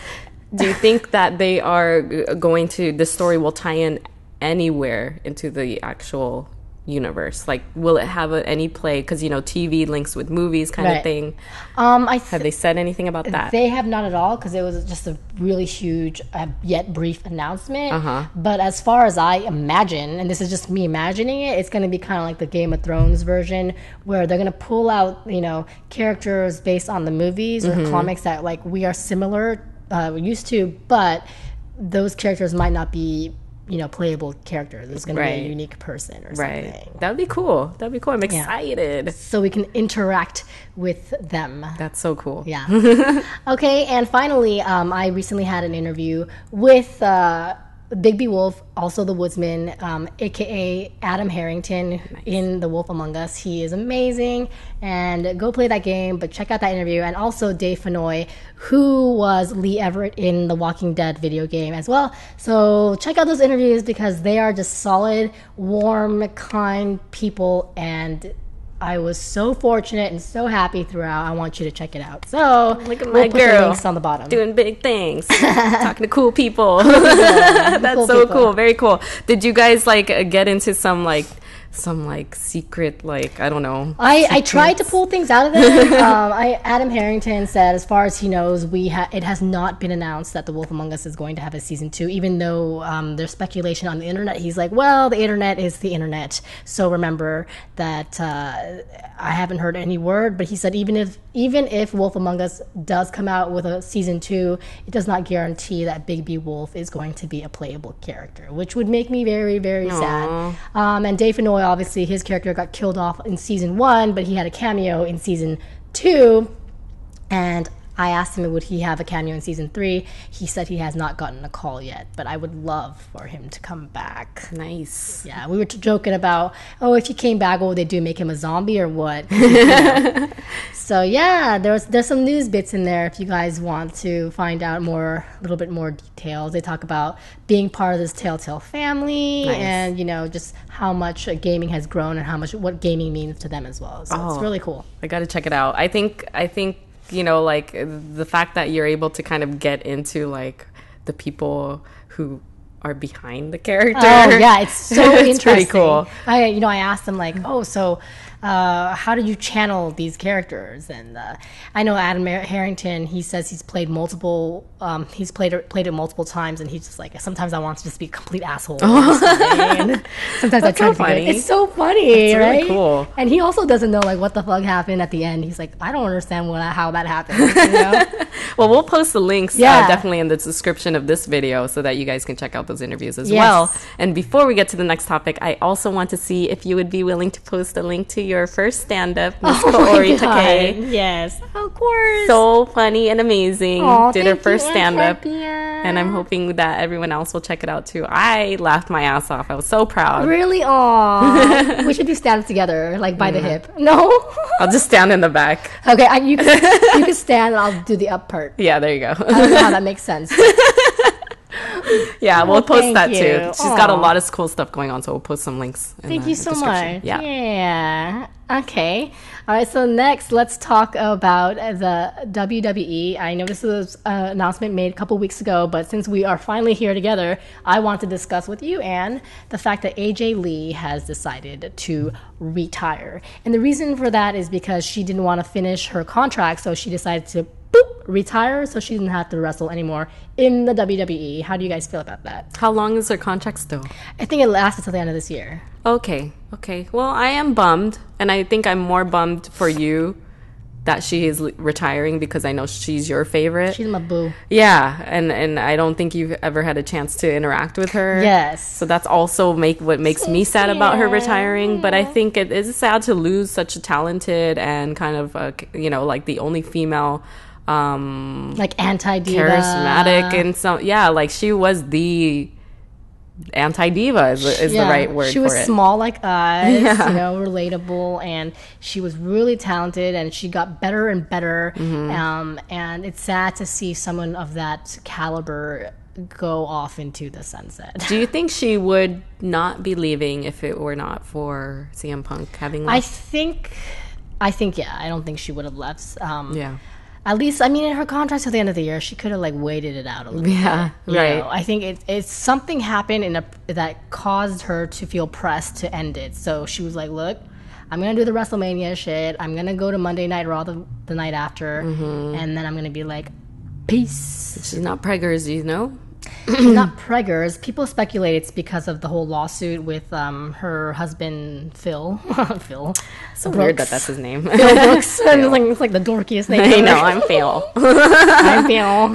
Do you think that they are going to... the story will tie in anywhere into the actual universe? Like, will it have any play? Because, TV links with movies kind of thing. Have they said anything about that? They have not at all, because it was just a really huge, yet brief announcement. But as far as I imagine, and this is just me imagining it, it's going to be kind of like the Game of Thrones version, where they're going to pull out, characters based on the movies or comics that, like, we are similar, used to, but those characters might not be playable characters. There's going to be a unique person or something. Right. That'd be cool. I'm excited. So we can interact with them. That's so cool. Yeah. Okay, and finally, I recently had an interview with the Bigby Wolf, also the Woodsman, aka Adam Harrington in The Wolf Among Us. He is amazing, and go play that game. But check out that interview, and also Dave Fennoy, who was Lee Everett in the Walking Dead video game as well. So check out those interviews because they are just solid, warm, kind people, and I was so fortunate and so happy throughout. I want you to check it out. So look at we'll my put girl the links on the bottom. doing big things, talking to cool people. That's cool so people. cool. Very cool. Did you guys like get into some secret, like, I don't know? I tried to pull things out of it. Adam Harrington said, as far as he knows, it has not been announced that The Wolf Among Us is going to have a season 2, even though there's speculation on the internet. He's like, well, the internet is the internet. So remember that I haven't heard any word, but he said even if Wolf Among Us does come out with a season 2, it does not guarantee that Bigby Wolf is going to be a playable character, which would make me very, very sad. And Dave Fennoy, obviously, his character got killed off in season 1, but he had a cameo in season 2. And I asked him, would he have a cameo in season 3? He said he has not gotten a call yet, but I would love for him to come back. Nice. Yeah, we were joking about, if he came back, what would they do? Make him a zombie or what? So yeah, there's some news bits in there if you guys want to find out a little bit more details. They talk about being part of this Telltale family, nice. And just how much gaming has grown and what gaming means to them as well. So it's really cool. I got to check it out. I think like the fact that you're able to kind of get into like the people who are behind the character. Oh yeah, it's so it's interesting. Pretty cool. I asked them like, so how did you channel these characters? And I know Adam Harrington. He says he's played multiple. He's played it multiple times, and he's just like, sometimes I want to just be a complete asshole. And sometimes I try to figure it. It's so funny, it's right? Really cool. And he also doesn't know like what the fuck happened at the end. He's like, I don't understand how that happened. Well, we'll post the links definitely in the description of this video so that you guys can check out those interviews as well. And before we get to the next topic, I also want to see if you would be willing to post a link to your first stand-up, Miss Kaori Takei. Yes, of course. So funny and amazing. Did her first stand-up. Yeah. And I'm hoping that everyone else will check it out too. I laughed my ass off. I was so proud. Really? Aw. We should do stand-up together, like by the hip. No? I'll just stand in the back. Okay, you can stand and I'll do the up part. Yeah, there you go. I don't know how that makes sense. Yeah, we'll post that you. too. She's got a lot of cool stuff going on, so we'll post some links. Thank you so much. Yeah. Okay. All right, so next, let's talk about the WWE. I know this was an announcement made a couple weeks ago, but since we are finally here together, I want to discuss with you, Anne, the fact that AJ Lee has decided to retire. And the reason for that is because she didn't want to finish her contract, so she decided to retire so she didn't have to wrestle anymore in the WWE. How do you guys feel about that? How long is her contract still? I think it lasts until the end of this year. Okay. Well, I am bummed, and I think I'm more bummed for you that she is retiring because I know she's your favorite. She's my boo. Yeah, and I don't think you've ever had a chance to interact with her. Yes. So that's also what makes me sad about her retiring. But I think it is sad to lose such a talented and kind of like the only female like anti-diva, charismatic, and like she was the anti-diva is the right word for it. She was small like us, relatable, and she was really talented, and she got better and better. And it's sad to see someone of that caliber go off into the sunset. Do you think she would not be leaving if it were not for CM Punk having left? I think yeah. I don't think she would have left. At least, I mean, in her contract till the end of the year, she could have like waited it out a little bit. Yeah, right. I think it's something happened that caused her to feel pressed to end it. So she was like, "Look, I'm gonna do the WrestleMania shit. I'm gonna go to Monday Night Raw the night after, and then I'm gonna be like, peace." She's not preggers, She's not preggers. People speculate it's because of the whole lawsuit with her husband Phil. Phil. So weird that's his name. Phil Brooks. It's like the dorkiest name. I know. I'm Phil. I'm Phil.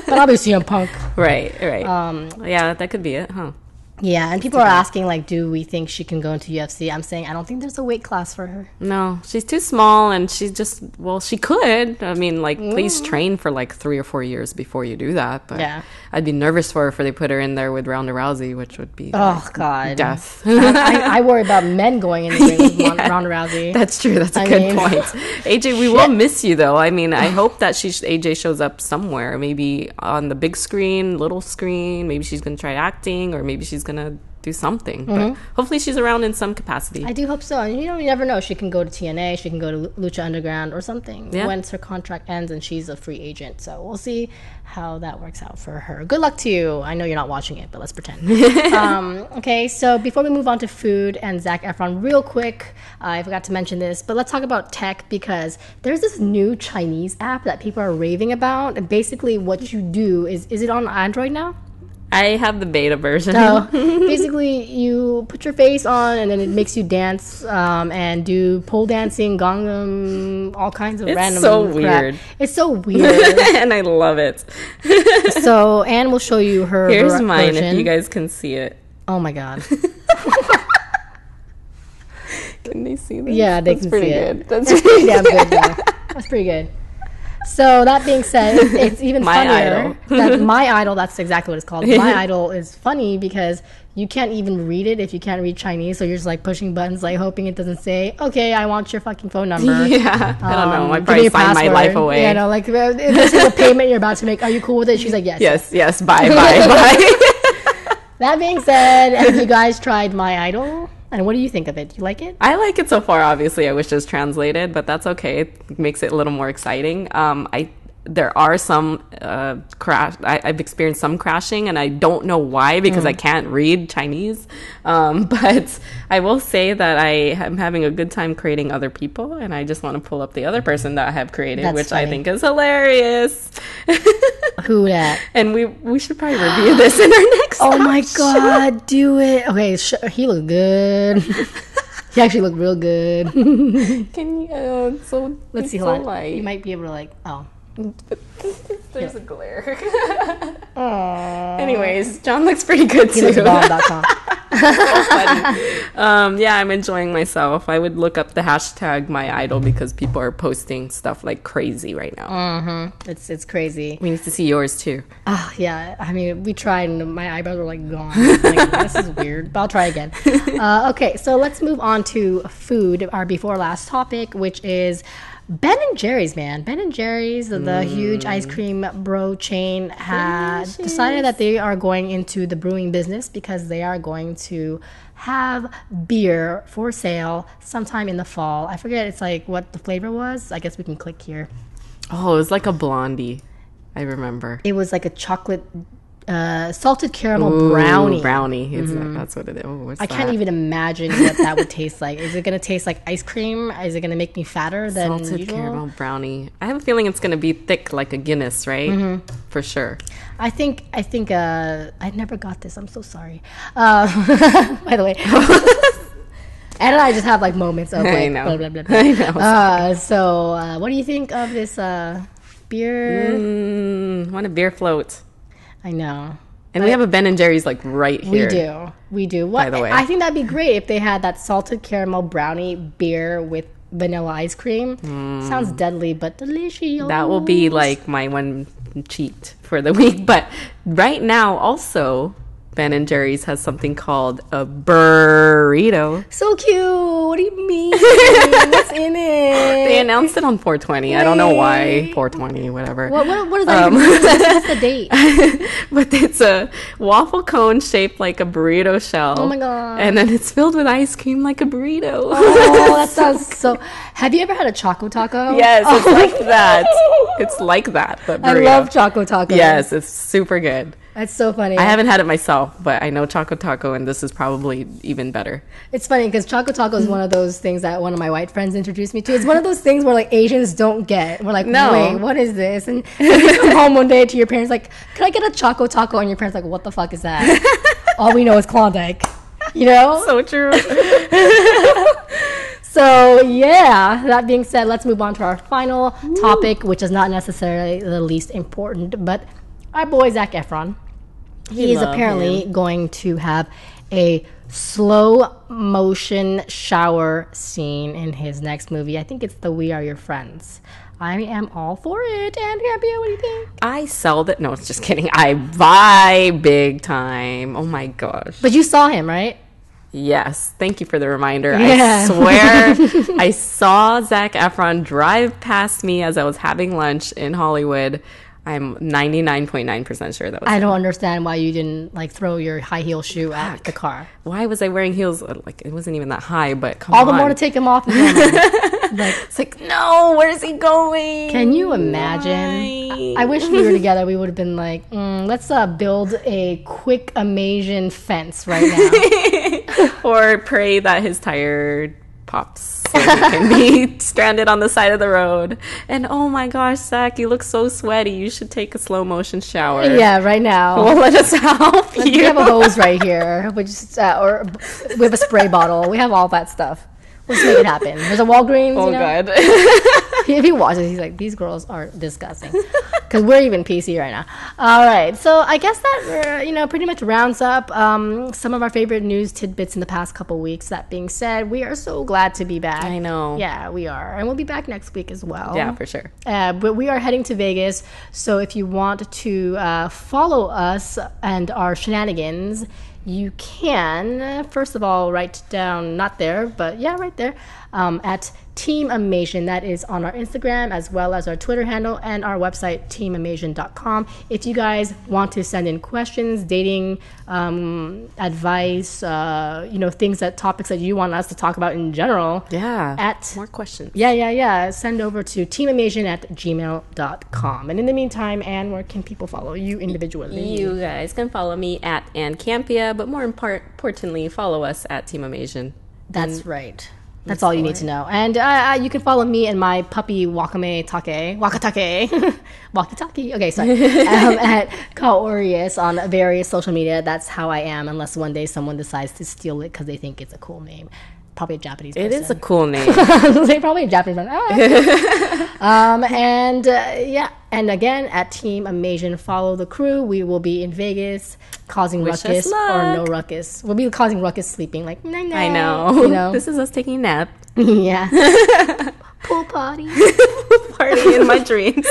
But I'll be CM Punk. Right. Yeah, that could be it, huh? Yeah, and people are asking, like, do we think she can go into UFC? I'm saying I don't think there's a weight class for her. No, she's too small, and she's just, well, she could. I mean, like, please train for, like, 3 or 4 years before you do that. But yeah. I'd be nervous for her if they put her in there with Ronda Rousey, which would be, God, death. I worry about men going in the ring with Ronda Rousey. That's true. That's a good point. AJ, we will miss you, though. I mean, I hope that AJ shows up somewhere, maybe on the big screen, little screen. Maybe she's going to try acting, or maybe she's going to do something. But hopefully she's around in some capacity. I do hope so. And you never know. She can go to TNA, she can go to Lucha Underground or something once her contract ends and she's a free agent. So we'll see how that works out for her. Good luck to you. I know you're not watching it, but let's pretend. Okay, so before we move on to food and Zac Efron, real quick, I forgot to mention this, but let's talk about tech, because there's this new Chinese app that people are raving about. And basically what you do is it on Android now? I have the beta version. So basically, you put your face on, and then it makes you dance and do pole dancing, Gangnam, all kinds of random. It's so weird. It's so weird, and I love it. So Anne will show you her. Here's mine, if you guys can see it. Oh my god! Can they see this? Yeah, they can see it. That's pretty damn good. That's pretty good. So that being said, it's even funnier that My Idol, that's exactly what it's called. My Idol is funny because you can't even read it if you can't read Chinese. So you're just like pushing buttons, like hoping it doesn't say, okay, I want your fucking phone number. Yeah, I don't know. I probably sign my life away. Yeah, no, like this is a payment you're about to make. Are you cool with it? She's like, yes. Yes, bye. That being said, have you guys tried My Idol? And what do you think of it? Do you like it? I like it so far. Obviously, I wish it was translated, but that's okay. It makes it a little more exciting. There are some I've experienced some crashing, and I don't know why, because I can't read Chinese. But I will say that I am having a good time creating other people, and I just want to pull up the other person that I have created, which funny. I think is hilarious. Who that? And we should probably review this in our next my god, do it. Okay, he looked good. He actually looked real good. Can you let's see, hold on. You might be able to there's a glare. Anyways, John looks pretty good too. He bomb.com. So funny. Yeah, I'm enjoying myself. I would look up the hashtag My Idol because people are posting stuff like crazy right now. It's crazy. We need to see yours too. Yeah. I mean, we tried and my eyebrows were like gone. Like, this is weird, but I'll try again. Okay, so let's move on to food, our before last topic, which is Ben and Jerry's, man. Ben and Jerry's, the huge ice cream bro chain, had decided that they are going into the brewing business because they are going to have beer for sale sometime in the fall. I forget it's like what the flavor was. I guess we can click here. Oh, it was like a blondie. I remember. It was like a chocolate salted caramel brownie. That's what it is. What's I can't even imagine what that would taste like. Is it going to taste like ice cream? Is it going to make me fatter than salted usual? Caramel brownie. I have a feeling it's going to be thick like a Guinness, right? For sure. I think I never got this. I'm so sorry. By the way. And I just have like moments of like blah, blah, blah, blah. I know. So what do you think of this beer? Want a beer float. I know. And we have a Ben and Jerry's like right here. We do. By the way, I think that'd be great if they had that salted caramel brownie beer with vanilla ice cream. Sounds deadly, but delicious. That will be like my one cheat for the week. But right now, also, Ben and Jerry's has something called a burrito. So cute. What do you mean? What's in it? They announced it on 420. Wait. I don't know why. 420, whatever. What is that even mean? What's the date? But it's a waffle cone shaped like a burrito shell. Oh my god. And then it's filled with ice cream like a burrito. Oh, that sounds so... Have you ever had a Choco Taco? Yes, it's like that. It's like that, but burrito. I love Choco Taco. Yes, it's super good. That's so funny. I haven't had it myself, but I know Choco Taco, and this is probably even better. It's funny because Choco Taco is one of those things that one of my white friends introduced me to. It's one of those things where like Asians don't get. We're like, wait, what is this? And you come home one day to your parents like, can I get a Choco Taco? And your parents like, what the fuck is that? All we know is Klondike. You know? So true. So, yeah, that being said, let's move on to our final topic, which is not necessarily the least important, but our boy Zac Efron. He is apparently going to have a slow motion shower scene in his next movie. I think it's the We Are Your Friends. I am all for it. And Campia, what do you think? I sell that. No, it's just kidding. I buy big time. Oh my gosh. But you saw him, right? Yes. Thank you for the reminder. Yeah. I swear I saw Zac Efron drive past me as I was having lunch in Hollywood. I'm 99.9% sure that was I him. don't understand why you didn't like throw your high heel shoe at the car. Why was I wearing heels? Like, it wasn't even that high, but come All on. the more to take him off. It's like, no, where's he going? Can you imagine? I wish we were together. We would have been like, let's build a quick Amazon fence right now. Or pray that his tire pops so he can be stranded on the side of the road. And oh my gosh, Zach, you look so sweaty. You should take a slow motion shower. Yeah, right now. Well, let us help you. We have a hose right here, or we have a spray bottle. We have all that stuff. Let's make it happen. There's a Walgreens. Oh, you know? God. If he watches, he's like, these girls are disgusting. Because we're even PC right now. All right. So I guess that, pretty much rounds up some of our favorite news tidbits in the past couple weeks. That being said, we are so glad to be back. I know. Yeah, we are. And we'll be back next week as well. Yeah, for sure. But we are heading to Vegas. So if you want to follow us and our shenanigans, you can, first of all, write down, not there, but yeah, right there, at Team Amazon. That is on our Instagram as well as our Twitter handle and our website, teamamazon.com. If you guys want to send in questions, dating advice, things topics that you want us to talk about in general. Yeah. More questions. Yeah. Send over to teamamazon@gmail.com. And in the meantime, Anne, where can people follow you individually? You guys can follow me at Ann Campia, but more importantly, follow us at Team Amazon. That's right. That's all you need to know. And you can follow me and my puppy Wakatake. Walkie-talkie. Okay, sorry. At Kaori on various social media. That's how I am, unless one day someone decides to steal it because they think it's a cool name. Probably a Japanese person. It is a cool name. They probably a Japanese person. And again, at Team Amazon, follow the crew. We will be in Vegas causing ruckus or no ruckus. We'll be causing ruckus sleeping like, nah. I know. This is us taking a nap. Yeah. Pool party. Party in my dreams.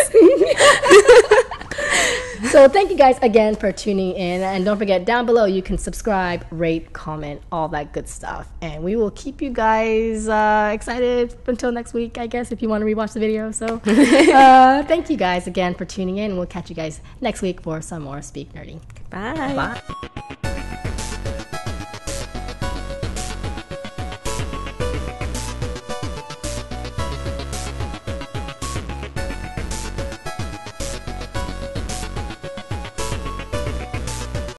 So thank you guys again for tuning in. And don't forget, down below, you can subscribe, rate, comment, all that good stuff. And we will keep you guys excited until next week, I guess, if you want to rewatch the video. So thank you guys again for tuning in. We'll catch you guys next week for some more Speak Nerdy. Bye.